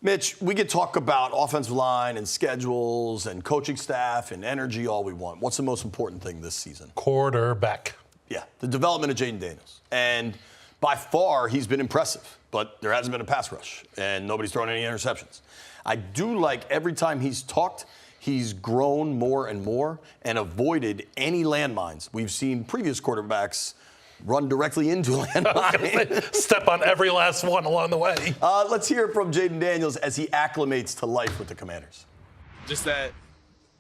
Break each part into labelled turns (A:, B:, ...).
A: Mitch, we could talk about offensive line and schedules and coaching staff and energy all we want. What's the most important thing this season?
B: Quarterback.
A: Yeah, the development of Jayden Daniels. And by far, he's been impressive, but there hasn't been a pass rush, and nobody's thrown any interceptions. I do like every time he's talked, he's grown more and more and avoided any landmines. We've seen previous quarterbacks run directly into a landmine.
B: Step on every last one along the way.
A: Let's hear from Jayden Daniels as he acclimates to life with the Commanders.
C: Just that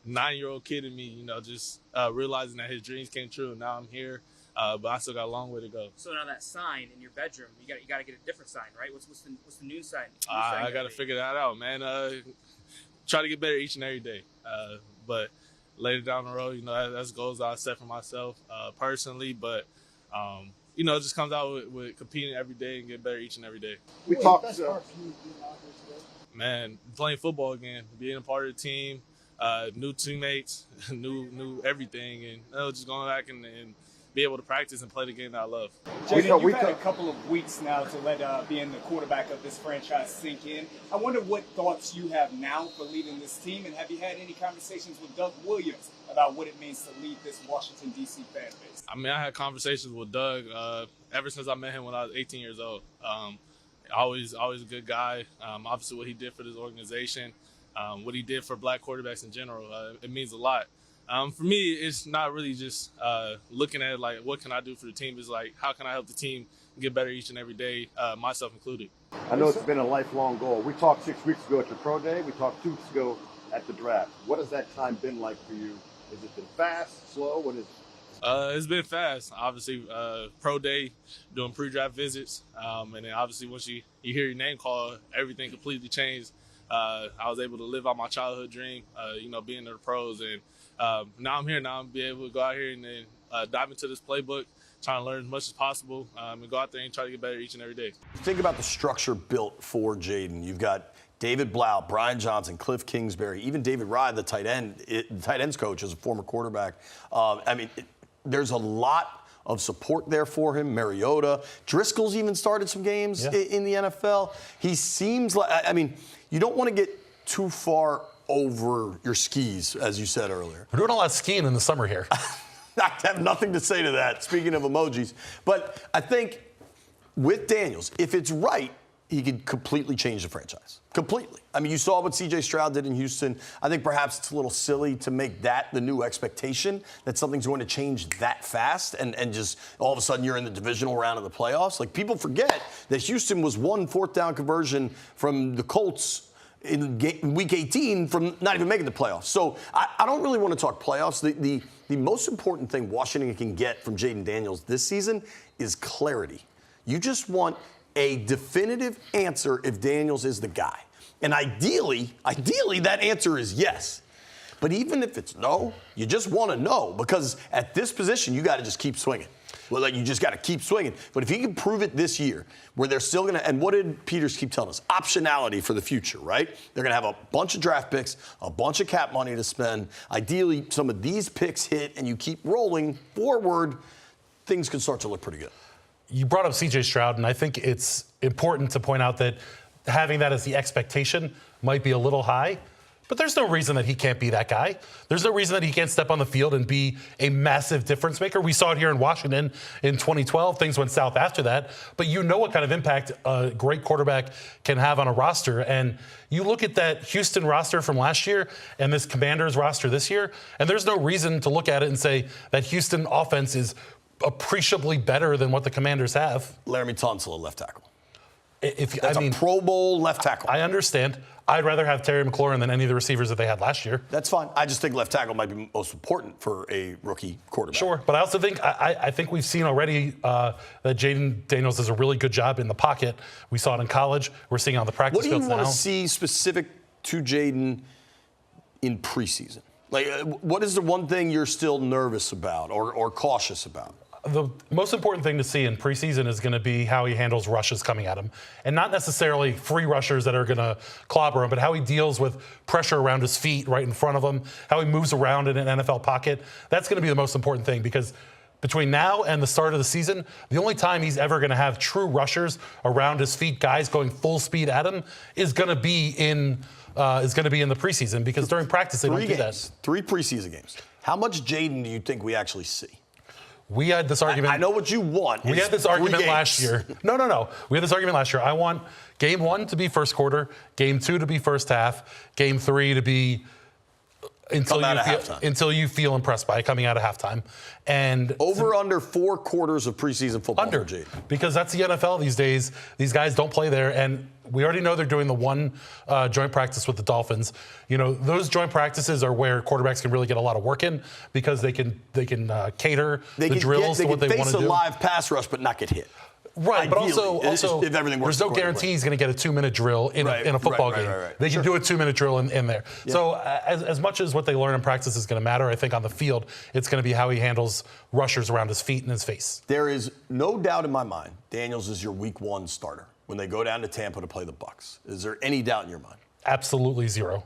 C: 9-year-old kid in me, just realizing that his dreams came true. Now I'm here, but I still got a long way to go.
D: So now that sign in your bedroom, you got to get a different sign, right? What's the new sign?
C: I got to figure that out, man. Try to get better each and every day. But later down the road, that's goals I set for myself personally. But it just comes out with competing every day and getting better each and every day.
E: We talked.
C: Man, playing football again, being a part of the team, new teammates, new everything, and just going back and be able to practice and play the game that I love.
F: Jayden, you've had a couple of weeks now to let being the quarterback of this franchise sink in. I wonder what thoughts you have now for leading this team, and have you had any conversations with Doug Williams about what it means to lead this Washington, D.C. fan base?
C: I had conversations with Doug ever since I met him when I was 18 years old. Always a good guy. Obviously, what he did for this organization, what he did for black quarterbacks in general, it means a lot. For me, it's not really just looking at what can I do for the team. It's how can I help the team get better each and every day, myself included.
E: I know it's been a lifelong goal. We talked 6 weeks ago at your pro day. We talked 2 weeks ago at the draft. What has that time been like for you? Has it been fast, slow? What is it?
C: It's been fast. Obviously, pro day, doing pre-draft visits, and then obviously once you hear your name called, everything completely changed. I was able to live out my childhood dream, being in the pros, and now I'm here. Now I'm be able to go out here and then dive into this playbook, trying to learn as much as possible, and go out there and try to get better each and every day.
A: Think about the structure built for Jayden. You've got David Blau, Brian Johnson, Cliff Kingsbury, even David Rye, the tight ends coach, as a former quarterback. There's a lot of support there for him. Mariota, Driscoll's even started some games in the NFL. He seems like, you don't want to get too far over your skis, as you said earlier.
B: We're doing a lot of skiing in the summer here.
A: I have nothing to say to that, speaking of emojis. But I think with Daniels, if it's right, he could completely change the franchise. Completely. You saw what C.J. Stroud did in Houston. I think perhaps it's a little silly to make that the new expectation, that something's going to change that fast and just all of a sudden you're in the divisional round of the playoffs. People forget that Houston was 1 4th-down conversion from the Colts in Week 18 from not even making the playoffs. So I don't really want to talk playoffs. The most important thing Washington can get from Jayden Daniels this season is clarity. You just want a definitive answer if Daniels is the guy. And ideally, that answer is yes. But even if it's no, you just want to know, because at this position, you got to just keep swinging. Well, you just got to keep swinging. But if he can prove it this year, where they're still going to, and what did Peters keep telling us? Optionality for the future, right? They're going to have a bunch of draft picks, a bunch of cap money to spend. Ideally, some of these picks hit and you keep rolling forward, things can start to look pretty good.
B: You brought up C.J. Stroud, and I think it's important to point out that having that as the expectation might be a little high, but there's no reason that he can't be that guy. There's no reason that he can't step on the field and be a massive difference maker. We saw it here in Washington in 2012. Things went south after that, but you know what kind of impact a great quarterback can have on a roster. And you look at that Houston roster from last year and this Commanders roster this year, and there's no reason to look at it and say that Houston offense is appreciably better than what the Commanders have.
A: Laramie Tunsil, left tackle.
B: That's
A: a Pro Bowl left tackle.
B: I understand. I'd rather have Terry McLaurin than any of the receivers that they had last year.
A: That's fine. I just think left tackle might be most important for a rookie quarterback.
B: Sure, but I also think I think we've seen already that Jayden Daniels does a really good job in the pocket. We saw it in college. We're seeing it on the practice fields now.
A: What do you want to see specific to Jayden in preseason? What is the one thing you're still nervous about or cautious about?
B: The most important thing to see in preseason is going to be how he handles rushes coming at him. And not necessarily free rushers that are going to clobber him, but how he deals with pressure around his feet right in front of him, how he moves around in an NFL pocket. That's going to be the most important thing, because between now and the start of the season, the only time he's ever going to have true rushers around his feet, guys going full speed at him, is going to be in the preseason, because during practice they don't do that.
A: 3 preseason games. How much Jayden do you think we actually see?
B: We had this argument.
A: I know what you want.
B: We had this argument last year. No. We had this argument last year. I want game 1 to be first quarter, game 2 to be first half, game 3 to be until you feel impressed by it coming out of halftime. And
A: under 4 quarters of preseason football.
B: Under, because that's the NFL these days. These guys don't play there, and we already know they're doing the one joint practice with the Dolphins. You know, those joint practices are where quarterbacks can really get a lot of work in, because they can cater the drills to what they want to do.
A: They can face a live pass rush but not get hit.
B: Right,
A: Ideally,
B: but also
A: if everything works,
B: there's no guarantee he's going to get a 2-minute drill in a football game. They can do a 2-minute drill in there. Yeah. So as much as what they learn in practice is going to matter, I think on the field it's going to be how he handles rushers around his feet and his face.
A: There is no doubt in my mind Daniels is your week 1 starter when they go down to Tampa to play the Bucs. Is there any doubt in your mind?
B: Absolutely zero.